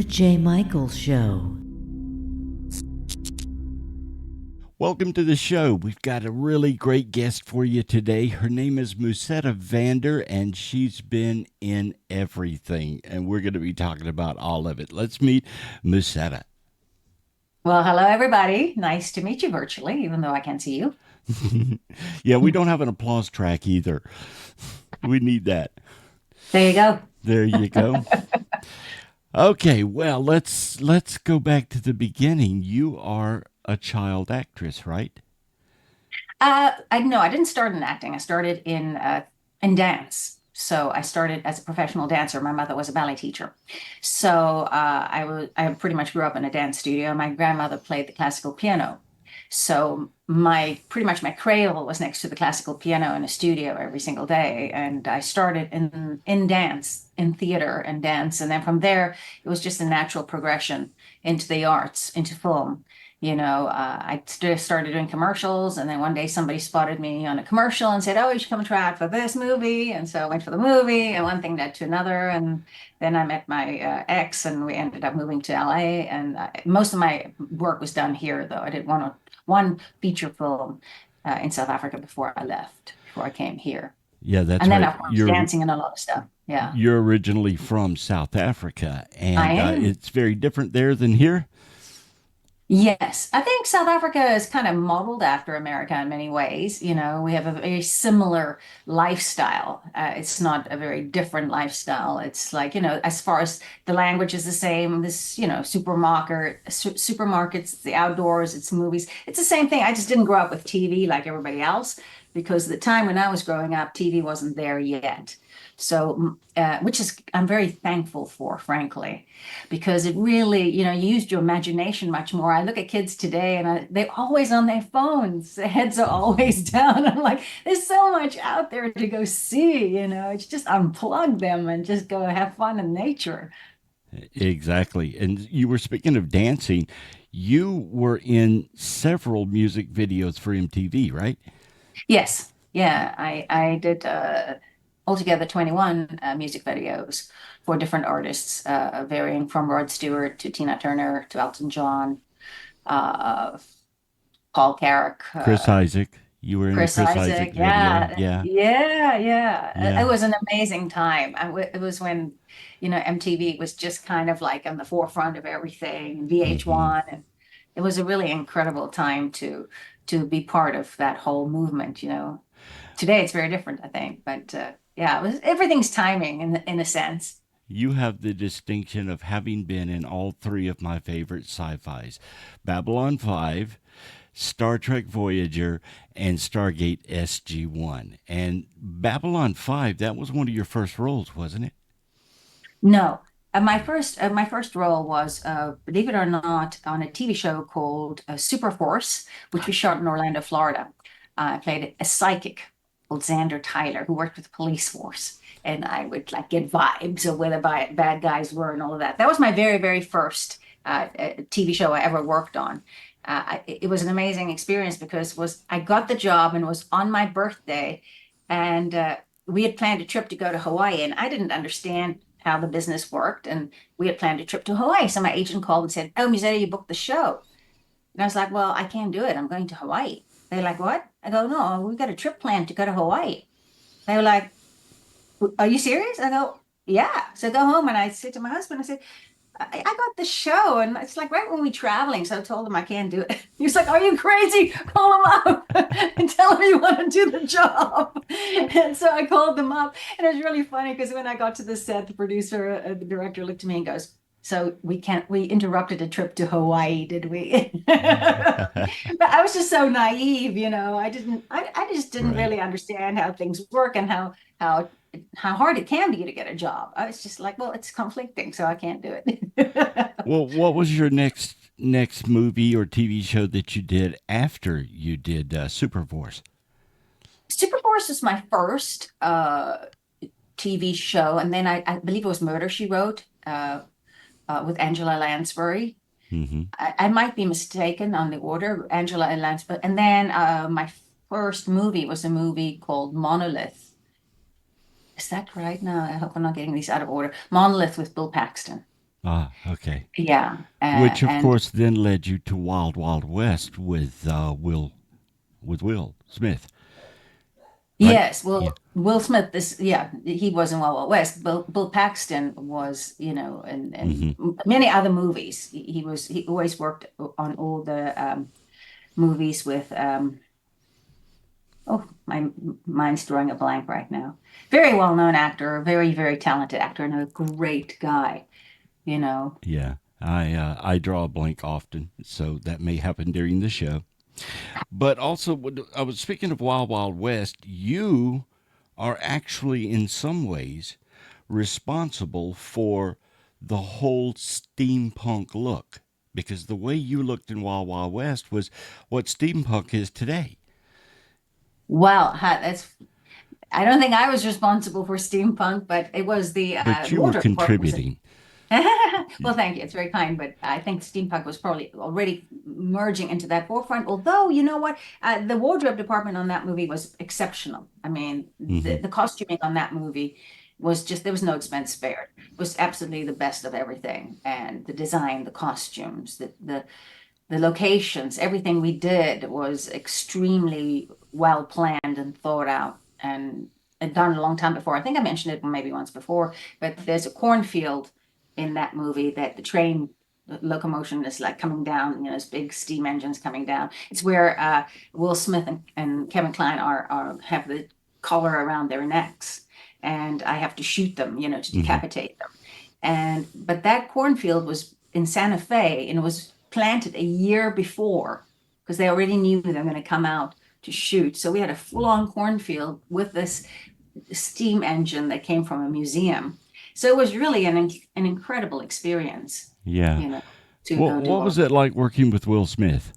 J. Michael Show. Welcome to the show. We've got a really great guest for you today. Her name is Musetta Vander, and she's been in everything. And we're going to be talking about all of it. Let's meet Musetta. Well, hello, everybody. Nice to meet you virtually, even though I can't see you. Yeah, we don't have an applause track either. We need that. There you go. There you go. Okay, well, let's go back to the beginning. You are a child actress, right? I didn't start in acting. I started in dance. So I started as a professional dancer. My mother was a ballet teacher, so I pretty much grew up in a dance studio. My grandmother played the classical piano, so pretty much my cradle was next to the classical piano in a studio every single day. And I started in dance, in theater and dance, and then from there it was just a natural progression into the arts, into film. I started doing commercials, and then one day somebody spotted me on a commercial and said, "Oh, you should come try out for this movie." And so I went for the movie, and one thing led to another. And then I met my ex, and we ended up moving to LA. And most of my work was done here, though. I did one feature film in South Africa before I came here. Yeah, that's and then, right. of course, dancing and a lot of stuff. Yeah. You're originally from South Africa, I and am. it's very different there than here. Yes, I think South Africa is kind of modeled after America in many ways. We have a very similar lifestyle. It's not a very different lifestyle. It's like, as far as the language is the same, supermarkets, the outdoors, it's movies. It's the same thing. I just didn't grow up with TV like everybody else, because the time when I was growing up, TV wasn't there yet. So, I'm very thankful for, frankly, because it really, used your imagination much more. I look at kids today, and they're always on their phones. Their heads are always down. I'm like, there's so much out there to go see, it's just unplug them and just go have fun in nature. Exactly. And you were speaking of dancing. You were in several music videos for MTV, right? Yes. Yeah, I did altogether 21 music videos for different artists, varying from Rod Stewart to Tina Turner to Elton John, uh, Paul Carrick, Chris Isaak. You were in a Chris Chris Isaak Isaac. video. Yeah, Yeah. yeah, yeah. It Yeah. was an amazing time. It was when, MTV was just kind of like on the forefront of everything, Hmm. VH1, and it was a really incredible time to be part of that whole movement. Today it's very different, I think, but yeah, everything's timing in a sense. You have the distinction of having been in all three of my favorite sci-fis: Babylon 5, Star Trek Voyager, and Stargate SG-1. And Babylon 5, that was one of your first roles, wasn't it? No, my first role was, believe it or not, on a TV show called Super Force, which was shot in Orlando, Florida. I played a psychic called Xander Tyler, who worked with the police force, and I would like get vibes of where the bad guys were and all of that. That was my very, very first TV show I ever worked on. It was an amazing experience because I got the job and it was on my birthday, and we had planned a trip to go to Hawaii, and I didn't understand how the business worked, and we had planned a trip to Hawaii. So my agent called and said, "Oh, Musetta, you booked the show." And I was like, "Well, I can't do it. I'm going to Hawaii." They're like, "What?" I go, "No, we've got a trip planned to go to Hawaii." They were like, "Are you serious?" I go, "Yeah." So I go home and I said to my husband, I said, I got the show, and it's like right when we're traveling. So I told him I can't do it. He was like, "Are you crazy? Call him up and tell him you want to do the job." And so I called them up, and it was really funny because when I got to the set, the producer, the director looked at me and goes, "So we interrupted a trip to Hawaii, did we?" But I was just so naive, I just didn't Right. really understand how things work and how how hard it can be to get a job. I was just like, well, it's conflicting, so I can't do it. Well, what was your next movie or TV show that you did after you did Superforce? Superforce was my first TV show, and then I believe it was Murder She Wrote with Angela Lansbury. Hmm. I might be mistaken on the order, Angela and Lansbury. And then my first movie was a movie called Monolith. Is that right? No, I hope I'm not getting these out of order. Monolith with Bill Paxton. Ah, okay. Yeah, Which, of and course, then led you to Wild Wild West with Will Smith, right? yes, Yeah. well, Will Smith, this, yeah, he was in Wild Wild West. Bill Paxton was, and Hmm. many other movies. He always worked on all the movies with oh, my mind's drawing a blank right now. Very well-known actor, very, very talented actor, and a great guy, you know. Yeah. I draw a blank often, so that may happen during the show. But also, I was speaking of Wild Wild West. You are actually, in some ways, responsible for the whole steampunk look because the way you looked in Wild Wild West was what steampunk is today. Wow, that's I don't think I was responsible for steampunk, but it was the But you were wardrobe department. contributing. Well, thank you. It's very kind, but I think steampunk was probably already merging into that forefront. Although, you know what? The wardrobe department on that movie was exceptional. I mean, Hmm. the costuming on that movie was just, there was no expense spared. It was absolutely the best of everything. And the design, the costumes, the locations, everything we did was extremely well planned and thought out and done a long time before. I think I mentioned it maybe once before, but there's a cornfield in that movie that the train locomotion is like coming down, this big steam engines coming down. It's where Will Smith and Kevin Kline are have the collar around their necks, and I have to shoot them, to Hmm. decapitate them. And but that cornfield was in Santa Fe and it was planted a year before because they already knew they were going to come out to shoot. So we had a full-on cornfield with this steam engine that came from a museum. So it was really an incredible experience, Yeah. you know, to What go do what all was of it that. like working with Will Smith?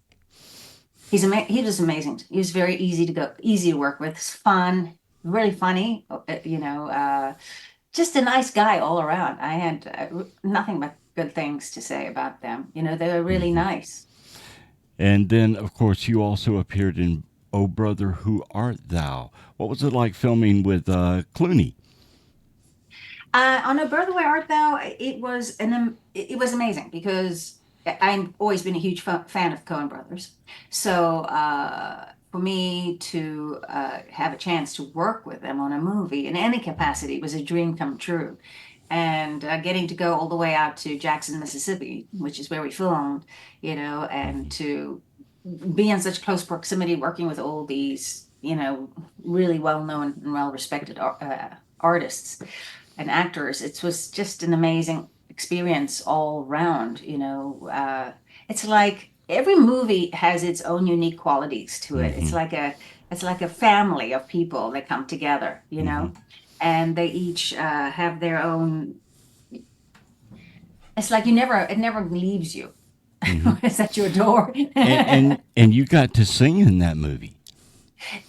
He was amazing. He was very easy to work with. He's fun, really funny, just a nice guy all around. I had nothing but good things to say about them. They were really Hmm. nice. And then, of course, you also appeared in "Oh Brother, Who Art Thou?" What was it like filming with Clooney? On A Birth Where Art Thou, it was amazing because I've always been a huge fan of Coen Brothers. So for me to have a chance to work with them on a movie in any capacity was a dream come true. And getting to go all the way out to Jackson, Mississippi, which is where we filmed, and Hmm. to be in such close proximity working with all these, really well-known and well-respected artists and actors. It was just an amazing experience all round. It's like every movie has its own unique qualities to it. Hmm. It's like a family of people that come together, Hmm. and they each have their own. It's like it never leaves you. Hmm. It's at your door. And you got to sing in that movie,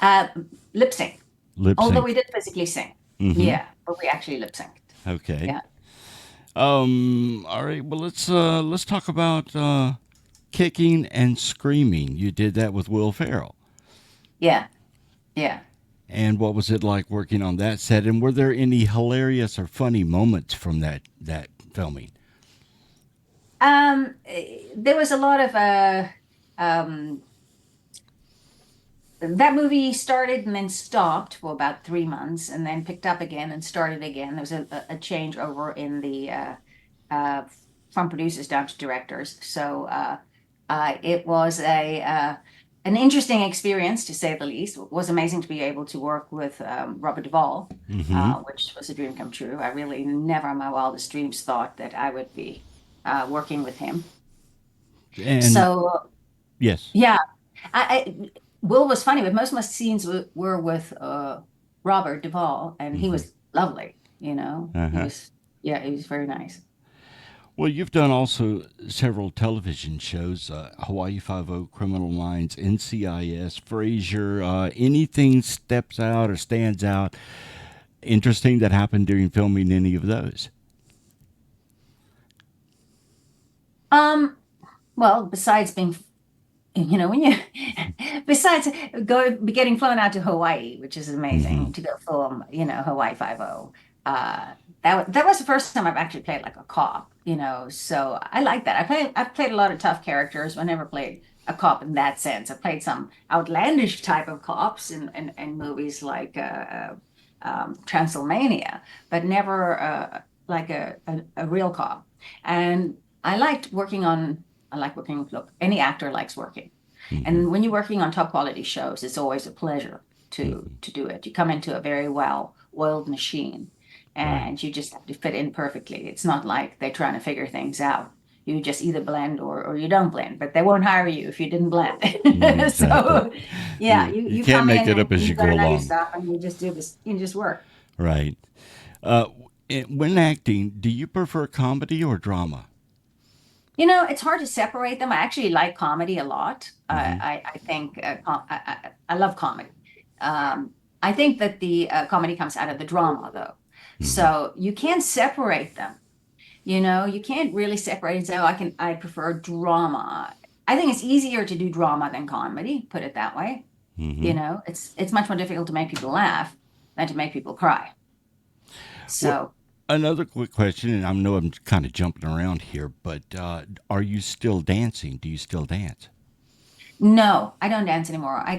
uh, Lip sync, lip although we sync. did physically sing. Hmm. Yeah, but we actually lip synced. Okay. Yeah, All right. Well, let's talk about kicking and screaming. You did that with Will Ferrell. yeah, yeah. And what was it like working on that set? And were there any hilarious or funny moments from that filming? There was a lot of um, that movie started and then stopped for about 3 months and then picked up again and started again. There was a change over in the uh, from producers down to directors. So it was a an interesting experience to say the least. It was amazing to be able to work with Robert Duvall, Hmm. which was a dream come true. I really never in my wildest dreams thought that I would be working with him. And So yes. yeah, Will was funny, but most of my scenes were with Robert Duvall, and he Hmm. was lovely. He Uh-huh. was, yeah, he was very nice. Well, you've done also several television shows: Hawaii Five O, Criminal Minds, NCIS, Frasier. Anything steps out or stands out interesting that happened during filming any of those? Um, well, besides being, when you, besides getting flown out to Hawaii, which is Hmm. amazing to go film, Hawaii Five O. uh, that was the first time I've actually played like a cop, so I like that. I've played a lot of tough characters, but I never played a cop in that sense. I played some outlandish type of cops in movies like Transylvania, but never like a real cop. And I liked working on, I like working, look, any actor likes working. Hmm. And when you're working on top quality shows, it's always a pleasure Hmm. to do it. You come into a very well-oiled machine Right. and you just have to fit in perfectly. It's not like they're trying to figure things out. You just either blend or you don't blend, but they won't hire you if you didn't blend. Exactly. So yeah, You you can't come make in it up and as you you go gotta know your along. stuff and you just do this, you just work. Right. Uh, when acting, do you prefer comedy or drama? It's hard to separate them. I actually like comedy a lot. Hmm. I think I love comedy. Um, I think that the comedy comes out of the drama, though. Hmm. So you can't separate them. You can't really separate and say, "Oh, I prefer drama." I think it's easier to do drama than comedy, put it that way. Hmm. It's much more difficult to make people laugh than to make people cry. Well, So. another quick question, and I know I'm kind of jumping around here, but are you still dancing? Do you still dance? No, I don't dance anymore. I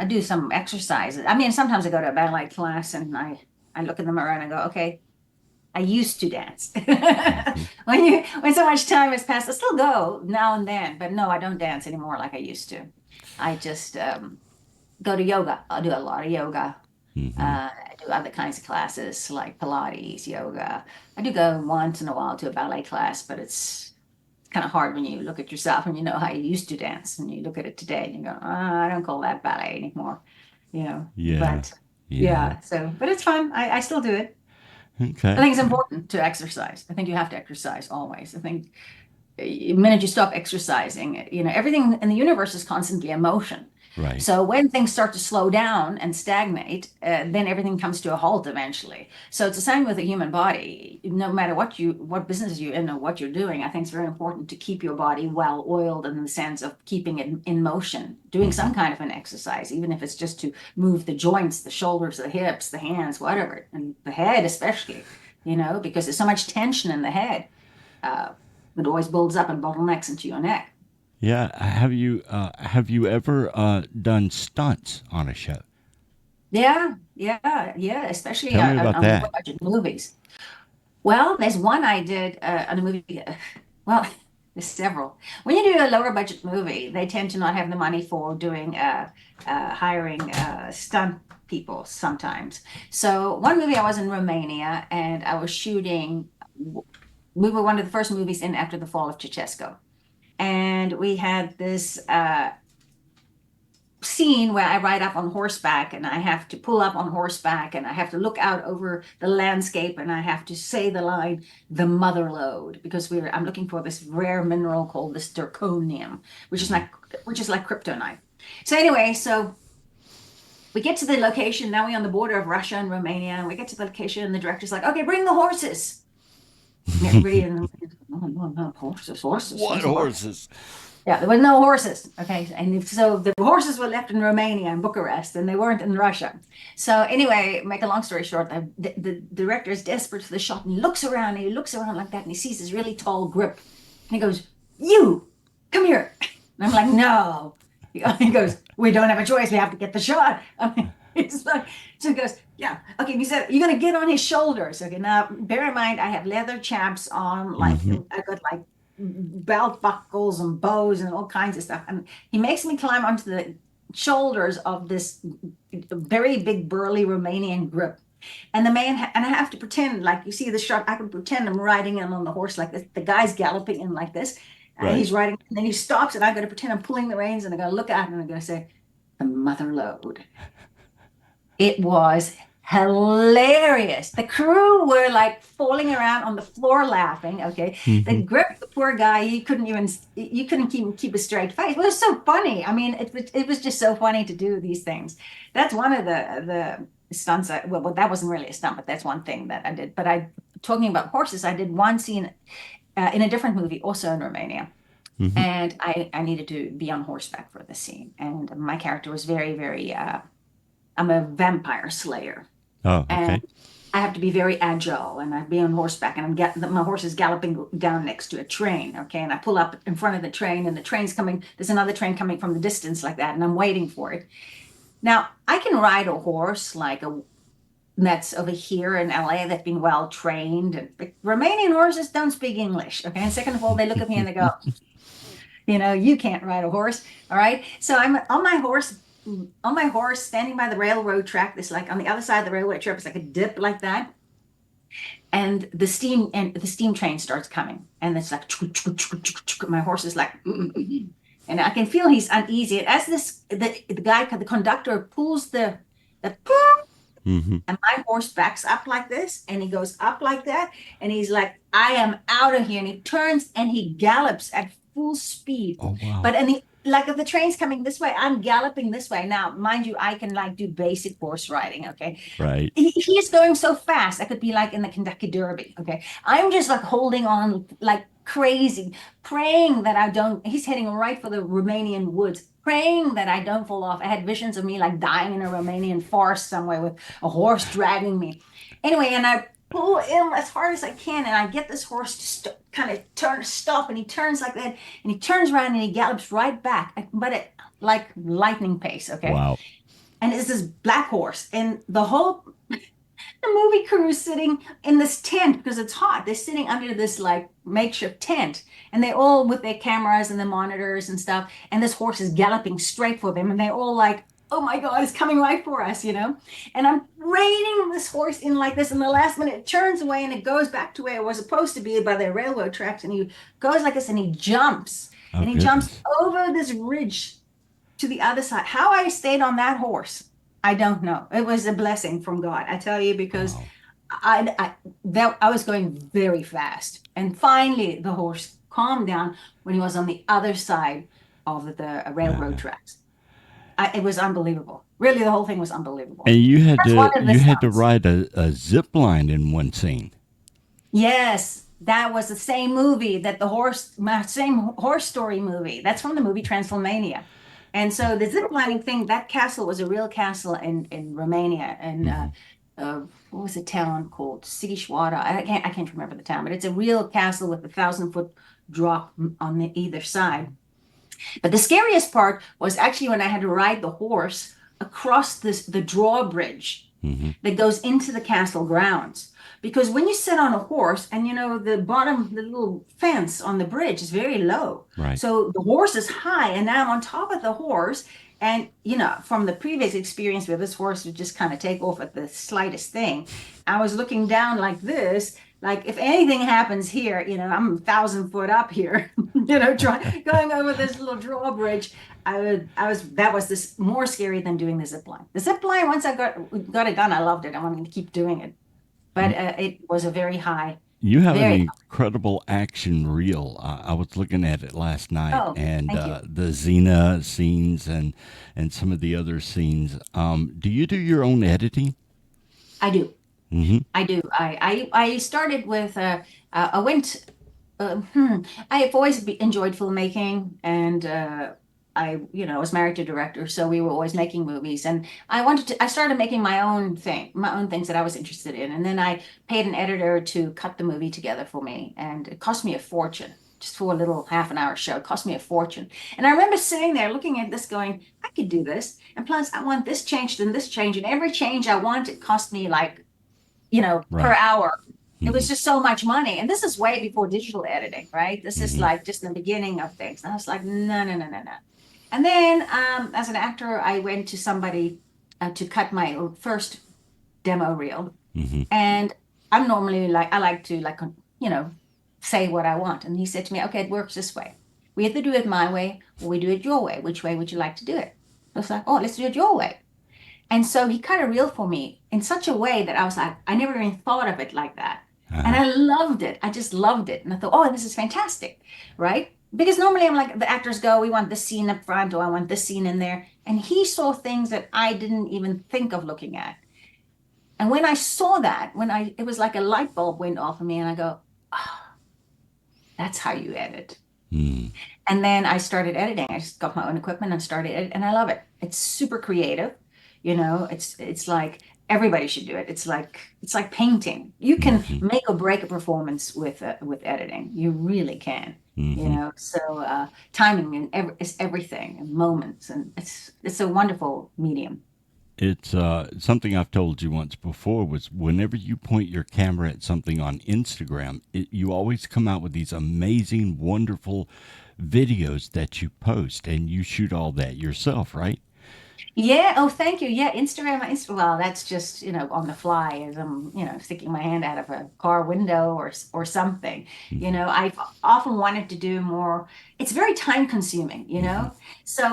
do some exercises. I mean, sometimes I go to a ballet class and I look in the mirror and I go, okay, I used to dance. Hmm. When so much time has passed, I still go now and then, but no, I don't dance anymore like I used to. I just go to yoga. I'll do a lot of yoga. Hmm. I do other kinds of classes like Pilates, yoga. I do go once in a while to a ballet class, but it's kind of hard when you look at yourself and you know how you used to dance and you look at it today and you go, I don't call that ballet anymore, Yeah. but Yeah. yeah, but it's fun. I still do it. I Okay. think it's important to exercise. I think you have to exercise always. I think the minute you stop exercising, everything in the universe is constantly in motion. Right. So when things start to slow down and stagnate, then everything comes to a halt eventually. So it's the same with the human body. No matter what business you're in or what you're doing, I think it's very important to keep your body well oiled in the sense of keeping it in motion, doing Hmm. some kind of an exercise, even if it's just to move the joints, the shoulders, the hips, the hands, whatever, and the head especially, because there's so much tension in the head. Uh, it always builds up and bottlenecks into your neck. Yeah. Have you ever done stunts on a show? Yeah, yeah, yeah, especially Tell me about on low that. budget movies. Well, there's one I did on a movie. Well, there's several. When you do a lower budget movie, they tend to not have the money for doing hiring stunt people sometimes. So one movie I was in Romania and I was shooting. We were one of the first movies in after the fall of Ceausescu, and we had this scene where I ride up on horseback and I have to pull up on horseback and I have to look out over the landscape and I have to say the line, the mother lode, because I'm looking for this rare mineral called the zirconium, which is Hmm. like kryptonite. So anyway, so we get to the location. Now we're on the border of Russia and Romania, and we get to the location, and the director's like, "Okay, bring the horses." And everybody in the no, no, no, horses, horses, What where's the horse? horses? Yeah, there were no horses. Okay. And so the horses were left in Romania and Bucharest, and they weren't in Russia. So anyway, make a long story short, the director is desperate for the shot and he looks around like that, and he sees this really tall grip. And he goes, "You, come here." And I'm like, "No." He goes, "We don't have a choice. We have to get the shot." I mean, it's like, so he goes, "Yeah, okay." He said, "You're gonna get on his shoulders." Okay, now bear in mind, I have leather chaps on, like Hmm. I got like belt buckles and bows and all kinds of stuff. And he makes me climb onto the shoulders of this very big burly Romanian grip. And and I have to pretend like you see the shot. I can pretend I'm riding in on the horse like this. The guy's galloping in like this. Right. He's riding, and then he stops, and I'm going to pretend I'm pulling the reins, and I'm going to look at him, and I'm going to say, "The mother lode." It was hilarious. The crew were like falling around on the floor laughing. Okay. Hmm. They gripped the poor guy. You couldn't keep a straight face. It was so funny. I mean, it was just so funny to do these things. That's one of the stunts. Well, that wasn't really a stunt, but that's one thing that I did. But talking about horses, I did one scene in a different movie, also in Romania. Hmm. And I needed to be on horseback for the scene. And my character was very, very I'm a vampire slayer. Oh, And okay. I have to be very agile, and I'd be on horseback, and my horse is galloping down next to a train. Okay. And I pull up in front of the train, and the train's coming. There's another train coming from the distance like that. And I'm waiting for it. Now, I can ride a horse like a that's over here in LA that's been well trained. And Romanian horses don't speak English. Okay. And second of all, they look at me and they go, you can't ride a horse. All right. So I'm on my horse, standing by the railroad track. This like on the other side of the railroad track, it's like a dip like that. And the steam train starts coming. And it's like my horse is like and I can feel he's uneasy. As the conductor pulls the Hmm. and my horse backs up like this, and he goes up like that, and he's like, I am out of here. And he turns and he gallops at full speed. Oh, wow. But and he like if the train's coming this way, I'm galloping this way. Now, mind you, I can like do basic horse riding. Okay. Right. He's going so fast. I could be like in the Kentucky Derby. Okay. I'm just like holding on like crazy, praying that I don't. He's heading right for the Romanian woods, praying that I don't fall off. I had visions of me like dying in a Romanian forest somewhere with a horse dragging me. Anyway, and I pull in as hard as I can, and I get this horse to kind of stop, and he turns like that, and he turns around and he gallops right back, but at like lightning pace. Okay. Wow. And it's this black horse, and the movie crew is sitting in this tent because it's hot. They're sitting under this like makeshift tent, and they all with their cameras and the monitors and stuff. And this horse is galloping straight for them, and they're all like, "Oh my God, it's coming right for us." And I'm reining this horse in like this, and the last minute it turns away and it goes back to where it was supposed to be by the railroad tracks, and he goes like this, and he jumps, Oh, and he jumps goodness. over this ridge to the other side. How I stayed on that horse, I don't know. It was a blessing from God, I tell you, because Wow. I was going very fast, and finally the horse calmed down when he was on the other side of the railroad Uh-huh. tracks. It was unbelievable. Really, the whole thing was unbelievable. And That's one of the you had to stunts. ride a zip line in one scene. Yes, that was the same movie that same horse story movie. That's from the movie Transylvania. And so the zip lining thing, that castle was a real castle in Romania. And Hmm. what was the town called? Sighișoara. I can't remember the town, but it's a real castle with a 1,000-foot drop on either side. But the scariest part was actually when I had to ride the horse across the drawbridge Hmm. that goes into the castle grounds. Because when you sit on a horse, and the little fence on the bridge is very low. Right. So the horse is high, and now I'm on top of the horse. And, from the previous experience where this horse would just kind of take off at the slightest thing, I was looking down like this. Like if anything happens here, I'm 1,000 foot up here, going over this little drawbridge. That was this more scary than doing the zip line. The zip line, once I got it done, I loved it. I wanted to keep doing it. But it was a very high, You have an very, incredible action reel. I was looking at it last night, oh, and thank you. the Xena scenes and some of the other scenes. Do you do your own editing? I do. Hmm. I do. I started with, I went, I've always enjoyed filmmaking, and I was married to a director, so we were always making movies. And I started making my own things that I was interested in. And then I paid an editor to cut the movie together for me. And it cost me a fortune just for a little half an hour show. It cost me a fortune. And I remember sitting there looking at this going, I could do this. And plus, I want this changed and this change. And every change I want, it cost me like, per Right. hour. It Hmm. was just so much money. And this is way before digital editing, right? This is Hmm. like just in the beginning of things. And I was like, no, no, no, no, no. And then as an actor, I went to somebody to cut my first demo reel. Hmm. And I'm normally I like to say what I want. And he said to me, okay, it works this way. We either do it my way or we do it your way. Which way would you like to do it? I was like, oh, let's do it your way. And so he cut a reel for me in such a way that I was like, I never even thought of it like that. And Uh-huh. I loved it. I just loved it. And I thought, oh, this is fantastic, right? Because normally I'm like, the actors go, we want this scene up front, or I want this scene in there. And he saw things that I didn't even think of looking at. And when I saw that, it was like a light bulb went off of me, and I go, oh, that's how you edit. Mm. And then I started editing. I just got my own equipment and started editing, and I love it. It's super creative. It's like everybody should do it. It's like painting. You can Hmm. make or break a performance with editing. You really can. Hmm. So timing and is everything, and moments, and it's a wonderful medium. It's something I've told you once before was whenever you point your camera at something on Instagram, you always come out with these amazing, wonderful videos that you post, and you shoot all that yourself, right? Yeah. Oh, thank you. Yeah. Well, that's just, on the fly as I'm, sticking my hand out of a car window or something. Hmm. I've often wanted to do more. It's very time consuming, Hmm. So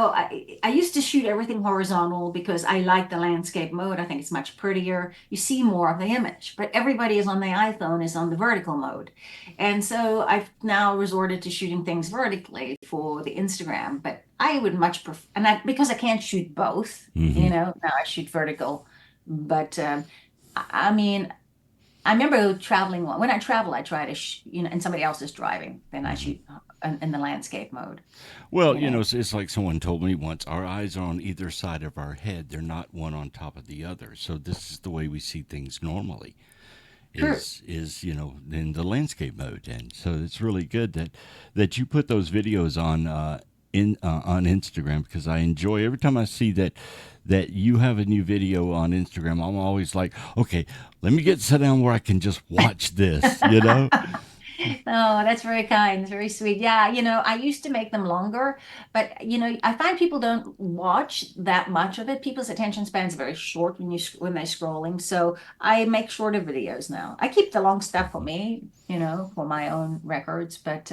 I used to shoot everything horizontal because I like the landscape mode. I think it's much prettier. You see more of the image, but everybody is on the iPhone is on the vertical mode. And so I've now resorted to shooting things vertically for the Instagram, but I would much prefer, because I can't shoot both, Hmm. now I shoot vertical. But I mean, I remember traveling. When I travel, I try to, and somebody else is driving, then I Hmm. shoot in the landscape mode, Well, you know. it's like someone told me once, our eyes are on either side of our head. They're not one on top of the other. So this is the way we see things normally. True. Is in the landscape mode, and so it's really good that you put those videos on on Instagram, because I enjoy every time I see that you have a new video on Instagram. I'm always like, okay, let me get set down where I can just watch this, Oh, that's very kind. It's very sweet. Yeah, I used to make them longer, but I find people don't watch that much of it. People's attention span's very short when they're scrolling. So I make shorter videos now. I keep the long stuff for me, for my own records. But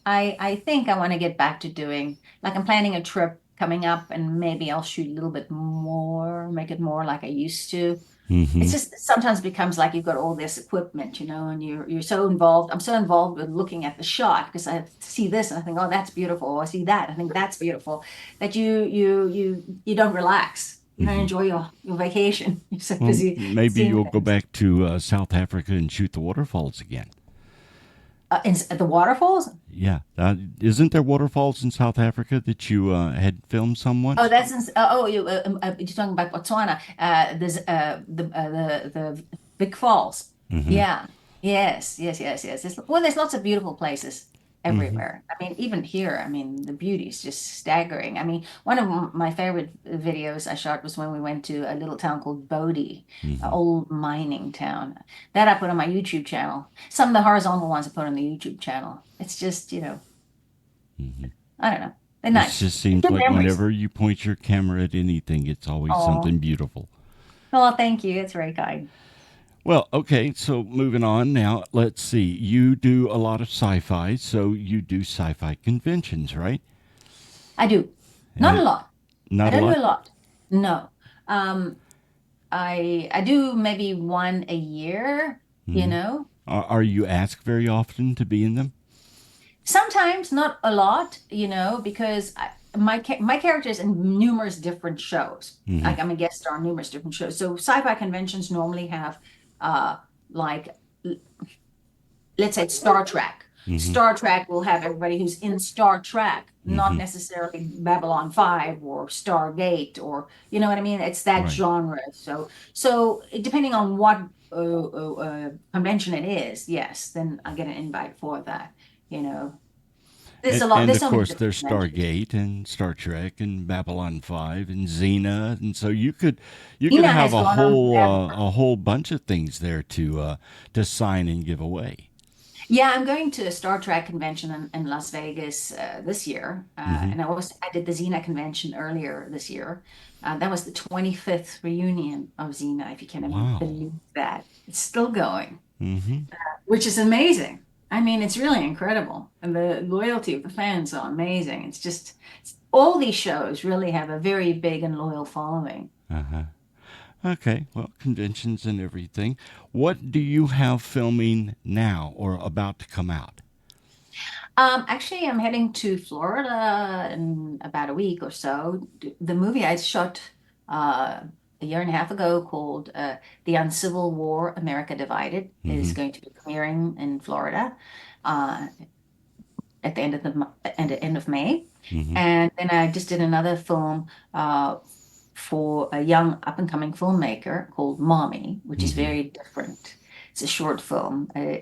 I think I want to get back to doing, like, I'm planning a trip coming up, and maybe I'll shoot a little bit more, make it more like I used to. It's Hmm. just sometimes becomes like you've got all this equipment, and you're so involved. I'm so involved with looking at the shot because I see this and I think, oh, that's beautiful. Or I see that, I think that's beautiful. That you don't relax. You don't Hmm. enjoy your vacation. You're so Well, busy maybe seeing you'll go things. back to South Africa and shoot the waterfalls again. At the waterfalls. Yeah, isn't there waterfalls in South Africa that you had filmed some Oh, once? that's you're talking about Botswana. There's the Big Falls. Hmm. Yeah. Yes. Yes. Yes. Yes. There's lots of beautiful places Hmm. everywhere. I mean, even here. I mean, the beauty is just staggering. I mean, one of my favorite videos I shot was when we went to a little town called Bodie, an Hmm. old mining town. That I put on my YouTube channel. Some of the horizontal ones I put on the YouTube channel. It's just, Hmm. I don't know. They're It nice. just seems Good like memories. whenever you point your camera at anything, it's always Oh. something beautiful. Well, thank you. It's very kind. Well, okay, so moving on now, let's see. You do a lot of sci fi, so you do sci fi conventions, right? I do. Not Uh, a lot. I Not a don't lot. do a lot. No. Um, I do maybe one a year, you Hmm. know. Are you asked very often to be in them? Sometimes not a lot, because my characters in numerous different shows. Hmm. Like I'm a guest star on numerous different shows. So sci-fi conventions normally have uh like let's say Star Trek. Hmm. Star Trek will have everybody who's in Star Trek, not Hmm. necessarily Babylon 5 or Stargate, or you know what I mean? It's that Right. genre. So depending on what convention it is, yes, then I get an invite for that. You know, there's a lot. And There's of so many course, different there's conventions. Stargate and Star Trek and Babylon 5 and Xena, and so you could Ina have has gone on forever. a whole bunch of things there to sign and give away. Yeah, I'm going to a Star Trek convention in Las Vegas this year, Hmm. and I did the Xena convention earlier this year. That was the 25th reunion of Xena, if you can even Wow. believe that. It's still going, Hmm. which is amazing. I mean, it's really incredible, and the loyalty of the fans are amazing. All these shows really have a very big and loyal following. Uh-huh. Okay, well, conventions and everything. What do you have filming now or about to come out? Actually, I'm heading to Florida in about a week or so. The movie I shot uh, a year and a half ago called The Uncivil War, America Divided is Hmm. going to be premiering in Florida uh, at the end of May. Hmm. And then I just did another film for a young up and coming filmmaker called Mommy, which is Hmm. very different. It's a short film. I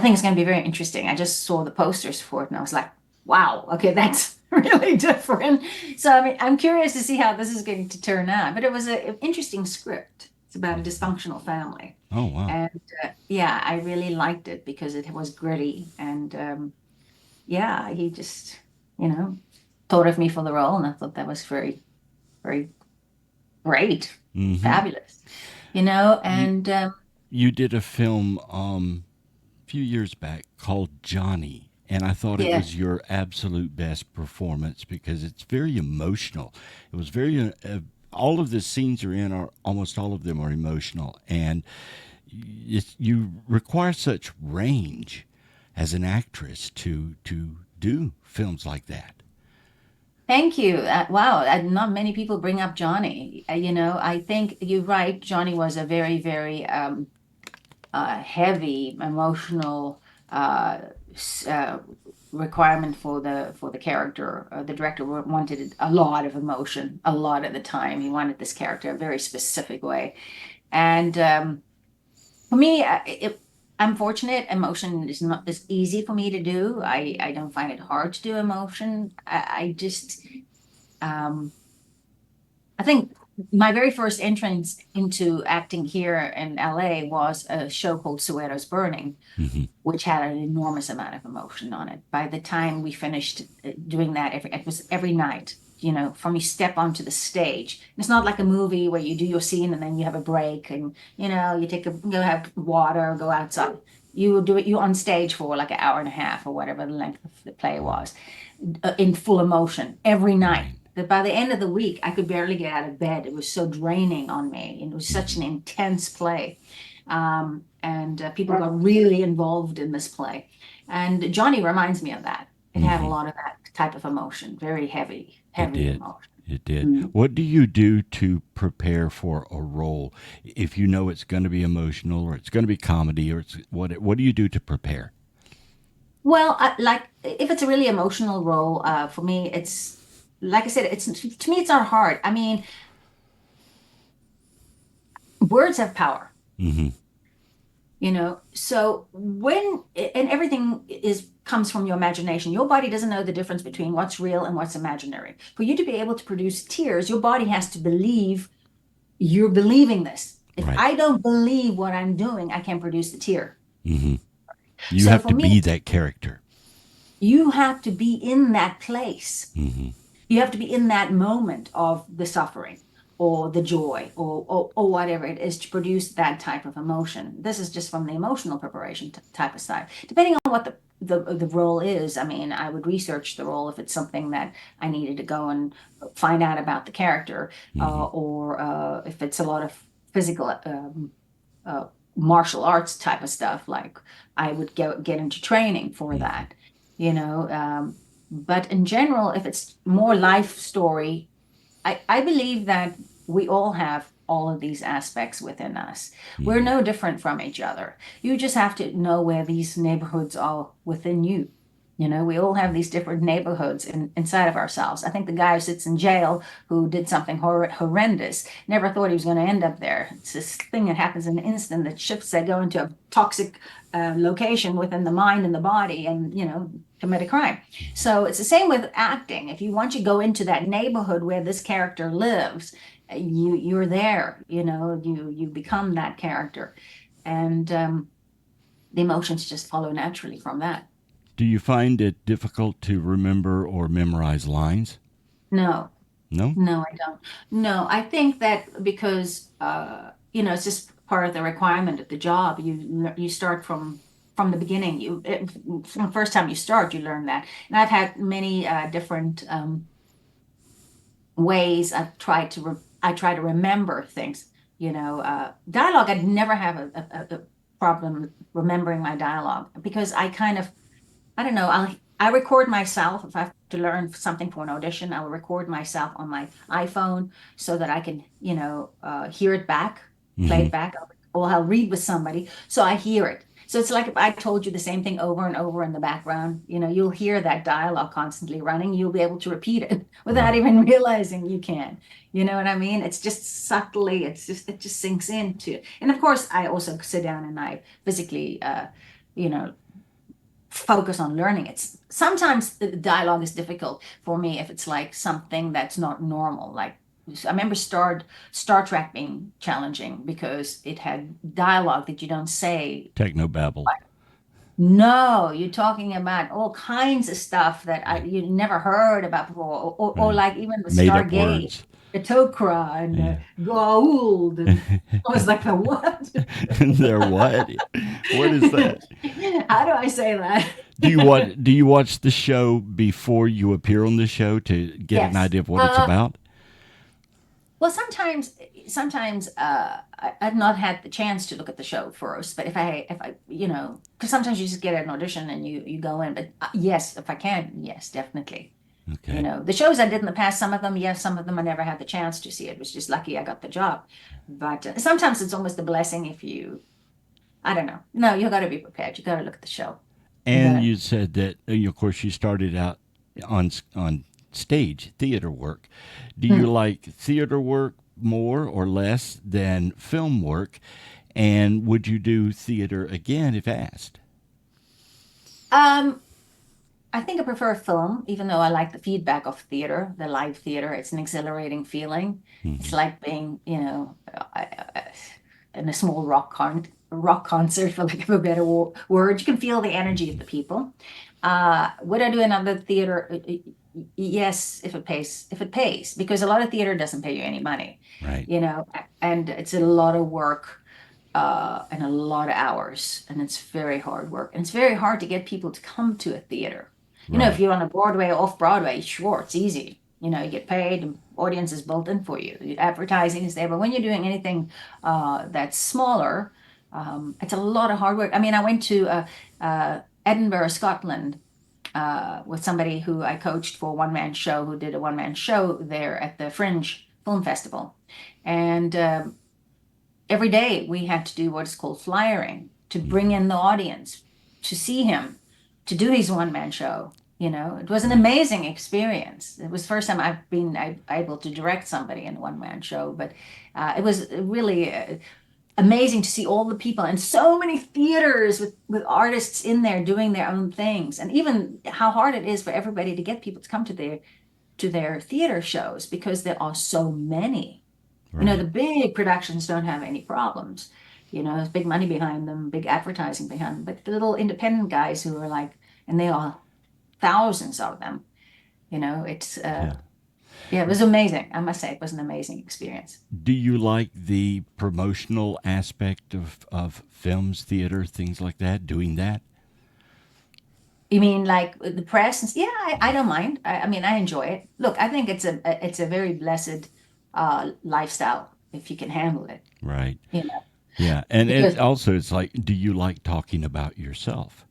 think it's going to be very interesting. I just saw the posters for it and I was like, wow, okay, that's really different. So I mean, I'm curious to see how this is going to turn out. But it was an interesting script. It's about a dysfunctional family. Oh, wow. And yeah, I really liked it because it was gritty. And yeah, he just, you know, thought of me for the role. And I thought that was very, very great, Hmm. fabulous, you know. You And you did a film a few years back called Johnny, and I thought it yeah, was your absolute best performance because it's very emotional. It was very all of the scenes are in are almost all of them are emotional, and you require such range as an actress to do films like that. thank you. Wow, not many people bring up Johnny. You know, I think you're right. Johnny was a very, very heavy emotional uh, requirement for the character. The director wanted a lot of emotion, a lot at the time. He wanted this character a very specific way, and for me, I'm fortunate. Emotion is not as easy for me to do. I don't find it hard to do emotion. I just um, I think my very first entrance into acting here in LA was a show called Soweto's Burning, Hmm. which had an enormous amount of emotion on it. By the time we finished doing that, it was every night, you know, from you step onto the stage. It's not like a movie where you do your scene and then you have a break and, you know, go have water, go outside. You will do it, you on stage for like an hour and a half or whatever the length of the play was, in full emotion every night. Right. That by the end of the week, I could barely get out of bed. It was so draining on me. It was such an Hmm. intense play. And people got really involved in this play. And Johnny reminds me of that. It had a Hmm. lot of that type of emotion, very heavy, It heavy did. emotion. It did. Mm. What do you do to prepare for a role if you know it's going to be emotional or it's going to be comedy or what do you do to prepare? Well, like if it's a really emotional role, for me, it's like I said, it's to me, it's not hard. I mean, words have power. Hmm. You know, so when and everything is comes from your imagination. Your body doesn't know the difference between what's real and what's imaginary. For you to be able to produce tears, your body has to believe you're believing this. If Right. I don't believe what I'm doing, I can't produce the tear. Hmm. You So have for to me, be that character. you have to be in that place. Hmm. You have to be in that moment of the suffering or the joy or whatever it is to produce that type of emotion. This is just from the emotional preparation type of side. Depending on what the role is, I mean, I would research the role if it's something that I needed to go and find out about the character, Hmm. or if it's a lot of physical uh, martial arts type of stuff, like I would get into training for Hmm. that, you know. But in general, if it's more life story, I believe that we all have all of these aspects within us. We're Hmm. no different from each other. You just have to know where these neighborhoods are within you. You know, we all have these different neighborhoods inside of ourselves. I think the guy who sits in jail who did something horrendous never thought he was going to end up there. It's this thing that happens in an instant that shifts that go into a toxic location within the mind and the body and, you know, commit a crime. So it's the same with acting. If you want to go into that neighborhood where this character lives, you're there, you know, you become that character. And the emotions just follow naturally from that. Do you find it difficult to remember or memorize lines? No, No? no, I don't. No, I think that because you know, it's just part of the requirement of the job. You start from the beginning. From the first time you start, you learn that. And I've had many different ways I try to remember things. You know, dialogue. I'd never have a problem remembering my dialogue because I don't know. I record myself if I have to learn something for an audition. I will record myself on my iPhone so that I can, hear it back, play Hmm. it back, or I'll read with somebody so I hear it. So it's like if I told you the same thing over and over in the background, you'll hear that dialogue constantly running. You'll be able to repeat it without Right. even realizing you can. You know what I mean? It's just subtly, it just sinks into. And of course, I also sit down and I physically, you know, focus on learning it. Sometimes the dialogue is difficult for me if it's like something that's not normal. Like I remember Star Trek being challenging because it had dialogue that you don't say. Technobabble. No, you're talking about all kinds of stuff that Yeah. you never heard about before, or Right. like even the Made up Stargate, words. the Tok'ra and the Yeah. Goa'uld, and I was like, the what? They're what? What is that? How do I say that? Do you watch the show before you appear on the show to get an Yes. idea of what it's about? Well, sometimes I've not had the chance to look at the show first, but if I, because sometimes you just get an audition and you go in. But yes, if I can, yes, definitely. Okay. The shows I did in the past, some of them, yes, some of them I never had the chance to see. It was just lucky I got the job. But sometimes it's almost a blessing if I don't know. No, you got to be prepared. You got to look at the show. You And gotta. you said that, of course, you started out on stage theater work. Do you Hmm. like theater work more or less than film work? And would you do theater again if asked? Um, I think I prefer film, even though I like the feedback of theater, the live theater. It's an exhilarating feeling. It's Hmm. like being, in a small rock concert, for lack of a better word. You can feel the energy of the people. Would I do another theater? Yes, if it pays, because a lot of theater doesn't pay you any money, Right. and it's a lot of work, and a lot of hours, and it's very hard work, and it's very hard to get people to come to a theater. If Right. you're on a Broadway, off Broadway, sure, it's easy. You get paid, the audience is built in for you, the advertising is there. But when you're doing anything that's smaller, it's a lot of hard work. I mean, I went to Edinburgh, Scotland, with somebody who I coached for a one-man show, who did a one-man show there at the Fringe Film Festival. And every day we had to do what is called flyering to bring Hmm. in the audience to see him, to do his one-man show. It was an Right. amazing experience. It was the first time I've been able to direct somebody in a one-man show, but it was really amazing to see all the people and so many theaters with artists in there doing their own things, and even how hard it is for everybody to get people to come to their theater shows because there are so many. The Right. big productions don't have any problems. There's big money behind them, big advertising behind them. But the little independent guys who are like, and they are thousands of them, it's, Yeah. yeah, it was amazing. I must say, it was an amazing experience. Do you like the promotional aspect of films, theater, things like that, doing that? You mean like the press? Yeah, I don't mind. I mean, I enjoy it. Look, I think it's a very blessed lifestyle if you can handle it, Right. you know, Yeah. And because it's like, do you like talking about yourself?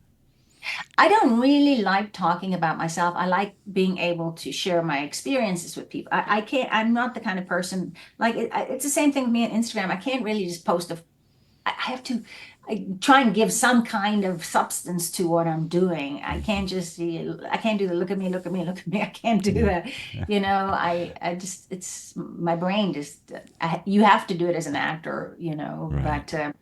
I don't really like talking about myself. I like being able to share my experiences with people. I can't, I'm not the kind of person like it's the same thing with me on Instagram. I can't really just post I have to try and give some kind of substance to what I'm doing. I Hmm. can't just I can't do the look at me, look at me, look at me. I can't do Yeah. that. I just it's my brain just you have to do it as an actor, Right. but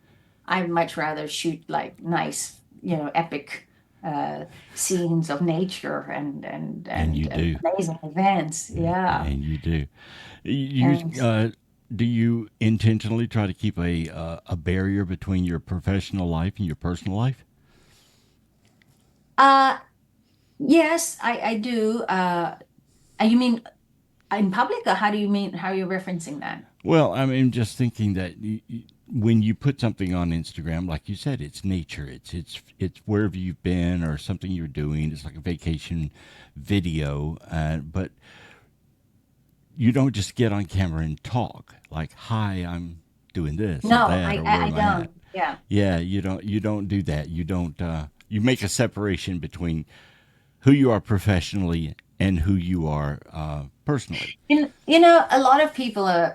I'd much rather shoot like nice, epic uh scenes of nature And you and do. amazing events. Yeah. Yeah. And you do. You Thanks. do you intentionally try to keep a barrier between your professional life and your personal life? Uh yes, I do. You mean in public, or how do you mean, how are you referencing that? Well, I mean, just thinking that when you put something on Instagram, like you said, it's nature. It's wherever you've been or something you're doing. It's like a vacation video, but you don't just get on camera and talk like, "Hi, I'm doing this or No, that I or I where I am I at." don't. Yeah. Yeah, you don't do that. You don't. You make a separation between who you are professionally and who you are personally. A lot of people are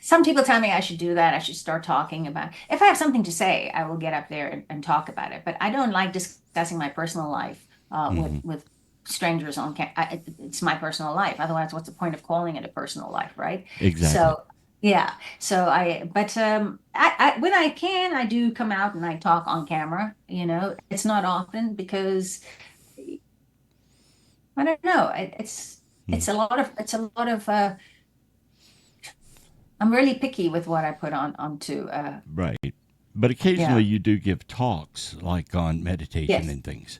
Some people tell me I should do that. I should start talking about. If I have something to say, I will get up there and talk about it. But I don't like discussing my personal life Hmm. with strangers on it's my personal life. Otherwise, what's the point of calling it a personal life, right? Exactly. So yeah. So but when I can, I do come out and I talk on camera. It's not often because I don't know. Mm. It's a lot of. I'm really picky with what I put onto. Right. But occasionally Yeah. you do give talks like on meditation Yes. and things.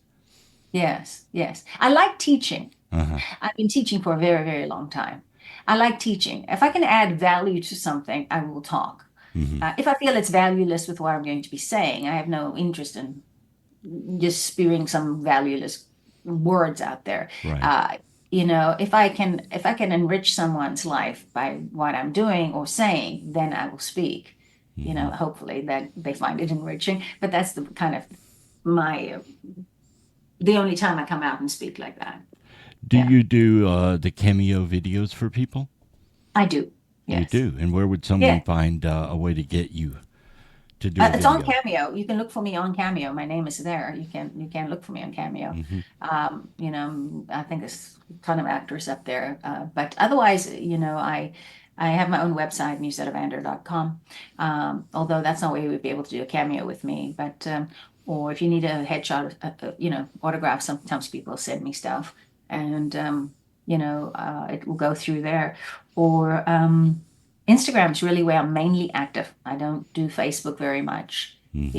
Yes. Yes. I like teaching. Uh-huh. I've been teaching for a very, very long time. I like teaching. If I can add value to something, I will talk. Hmm. If I feel it's valueless with what I'm going to be saying, I have no interest in just spewing some valueless words out there. Right. Uh, if I can enrich someone's life by what I'm doing or saying, then I will speak. Hmm. Hopefully that they find it enriching. But that's the kind of my the only time I come out and speak like that. Do Yeah, you do the cameo videos for people? I do. You Yes. do. And where would someone Yeah. find a way to get you to do a It's on video? Cameo. You can look for me on Cameo. My name is there. You can look for me on Cameo. Hmm. I think there's a ton of actors up there. But otherwise, I have my own website, musettavander.com. Although that's not where you would be able to do a cameo with me. But or if you need a headshot, autograph, sometimes people send me stuff, and it will go through there. Or Instagram is really where I'm mainly active. I don't do Facebook very much. Hmm.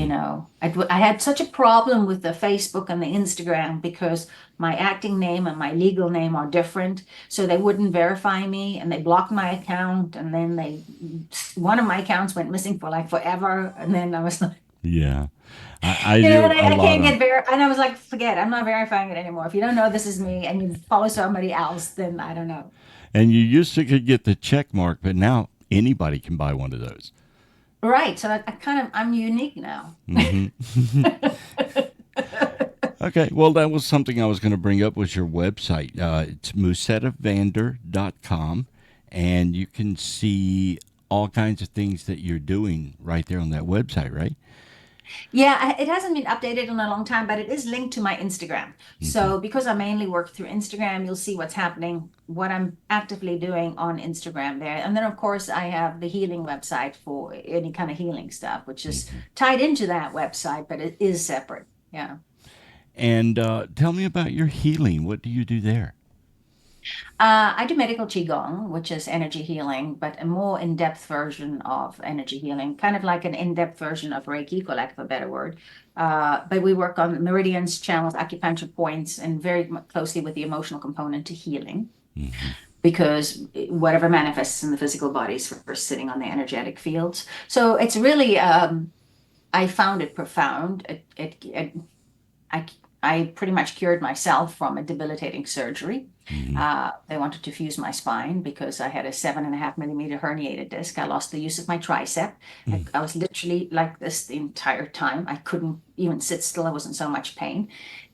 I had such a problem with the Facebook and the Instagram because my acting name and my legal name are different. So they wouldn't verify me and they blocked my account. And then one of my accounts went missing for like forever. And then I was like, Yeah. I do and a I lot can't on. and I was like, forget, I'm not verifying it anymore. If you don't know this is me and you follow somebody else, then I don't know. And you used to could get the check mark, but now anybody can buy one of those. Right. So I'm unique now. Hmm. Okay, well, that was something I was going to bring up was your website. It's musettavander.com, and you can see all kinds of things that you're doing right there on that website, right? Yeah, it hasn't been updated in a long time, but it is linked to my Instagram. Hmm. So because I mainly work through Instagram, you'll see what's happening, what I'm actively doing on Instagram there. And then, of course, I have the healing website for any kind of healing stuff, which is Hmm. tied into that website, but it is separate. Yeah. And tell me about your healing. What do you do there? I do medical qigong, which is energy healing, but a more in-depth version of energy healing, kind of like an in-depth version of Reiki, for lack of a better word. But we work on meridians, channels, acupuncture points, and very closely with the emotional component to healing, Hmm. because whatever manifests in the physical body is first sitting on the energetic fields. So it's really, I found it profound. I, I pretty much cured myself from a debilitating surgery. Hmm. They wanted to fuse my spine because I had a 7.5 millimeter herniated disc. I lost the use of my tricep. I was literally like this the entire time. I couldn't even sit still. I was in so much pain.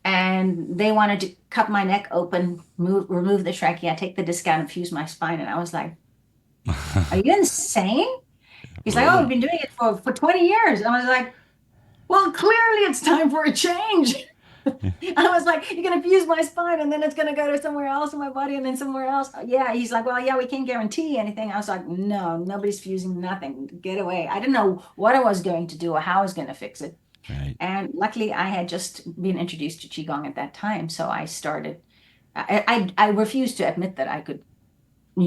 And they wanted to cut my neck open, remove the trachea, take the disc out and fuse my spine. And I was like, are you insane? He's like, oh, we've Really? been doing it for 20 years. And I was like, well, clearly it's time for a change. I was like, you're gonna fuse my spine and then it's gonna go to somewhere else in my body and then somewhere else. Yeah, he's like, well, yeah, we can't guarantee anything. I was like, no, nobody's fusing nothing. Get away. I didn't know what I was going to do or how I was going to fix it. Right. And luckily, I had just been introduced to Qigong at that time. So I started, I refused to admit that I could,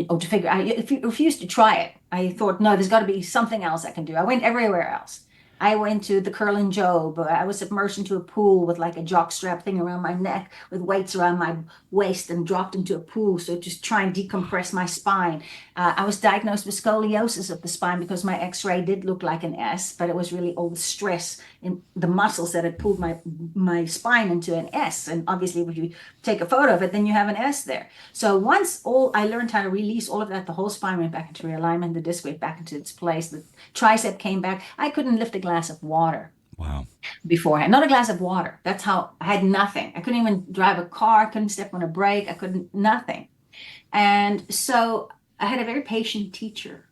or to figure, I refused to try it. I thought, no, there's got to be something else I can do. I went everywhere else. I went to the Curl and Joe. I was submerged into a pool with like a jock strap thing around my neck with weights around my waist and dropped into a pool. So just try and decompress my spine. I was diagnosed with scoliosis of the spine because my x-ray did look like an S, but it was really all the stress in the muscles that had pulled my spine into an S. And obviously, if you take a photo of it, then you have an S there. So once I learned how to release all of that, the whole spine went back into realignment, the disc went back into its place, the tricep came back. I couldn't lift a glass of water Wow. beforehand, not a glass of water. That's how I had nothing. I couldn't even drive a car, I couldn't step on a brake, I couldn't, nothing. And so I had a very patient teacher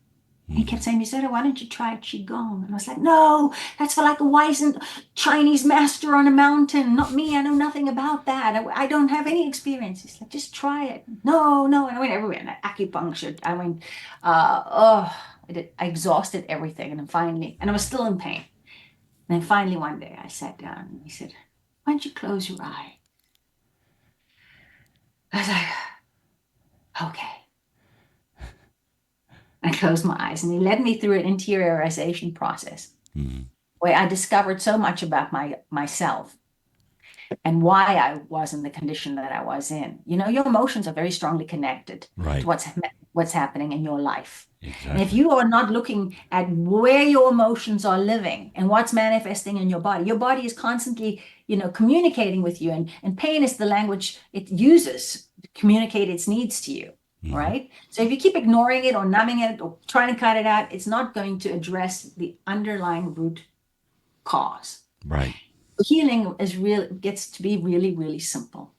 And he kept saying, Musetta, why don't you try Qigong? And I was like, no, that's for like a wizened Chinese master on a mountain, not me. I know nothing about that. I don't have any experience. He's like, just try it. No, no. And I went everywhere. And I acupunctured. I went, I exhausted everything. And then finally, and I was still in pain. And then finally one day I sat down and he said, why don't you close your eye? I was like, okay. I closed my eyes and he led me through an interiorization process where I discovered so much about myself and why I was in the condition that I was in. You know, your emotions are very strongly connected to what's happening in your life. Exactly. And if you are not looking at where your emotions are living and what's manifesting in your body is constantly, you know, communicating with you. And pain is the language it uses to communicate its needs to you. Right? So if you keep ignoring it or numbing it or trying to cut it out, it's not going to address the underlying root cause. Right. Healing gets to be really, really simple.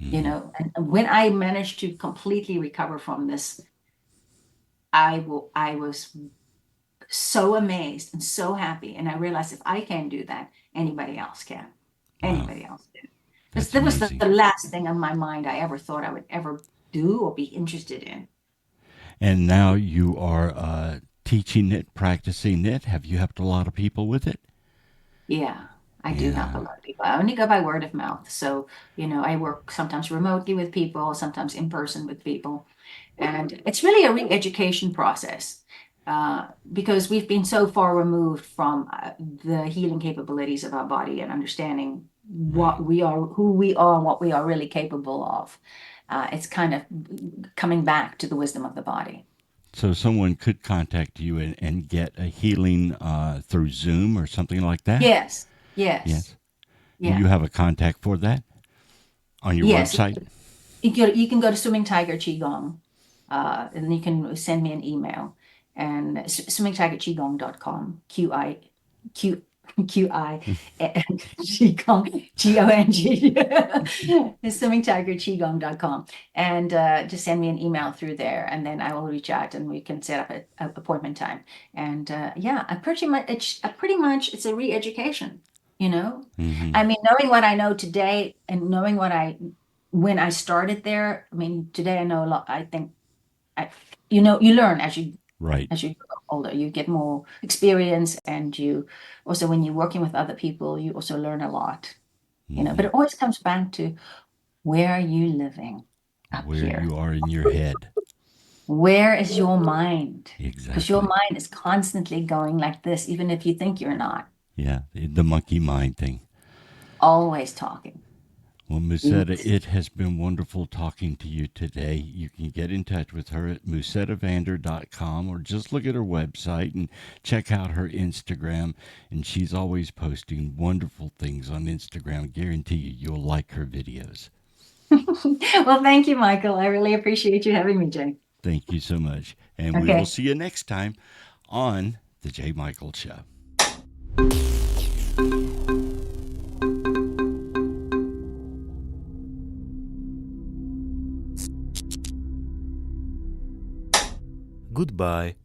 You know, and when I managed to completely recover from this, I was so amazed and so happy. And I realized if I can do that, anybody else can. Anybody else can. That was the last thing on my mind I ever thought I would ever do or be interested in. And now you are teaching it, practicing it. Have you helped a lot of people with it? Yeah, I do help a lot of people. I only go by word of mouth. So, you know, I work sometimes remotely with people, sometimes in person with people. And it's really a re-education process because we've been so far removed from the healing capabilities of our body and understanding what we are, who we are, and what we are really capable of. It's kind of coming back to the wisdom of the body. So someone could contact you and get a healing through Zoom or something like that? Yes. Yeah. Do Yeah. you have a contact for that on your website? You can go to Swimming Tiger Qigong, and you can send me an email. And swimmingtigerqigong.com, Q-I Qigong, G-O-N-G, swimmingtigerqigong.com. And just send me an email through there, and then I will reach out and we can set up an appointment time. And I pretty much it's a re-education, you know? I mean, knowing what I know today and knowing when I started there, I mean, today I know a lot. I think, you learn as you grow older, you get more experience, and you also, when you're working with other people, you also learn a lot, you know, but it always comes back to where are you living up where here? you are in your head. Where is your mind? Exactly. Because your mind is constantly going like this, even if you think you're not. Yeah, the monkey mind thing. Always talking. Well, Musetta, it has been wonderful talking to you today. You can get in touch with her at musettavander.com or just look at her website and check out her Instagram. And she's always posting wonderful things on Instagram. Guarantee you'll like her videos. Well, thank you, Michael. I really appreciate you having me, Jay. Thank you so much. And we will see you next time on The J. Michael Show. Goodbye.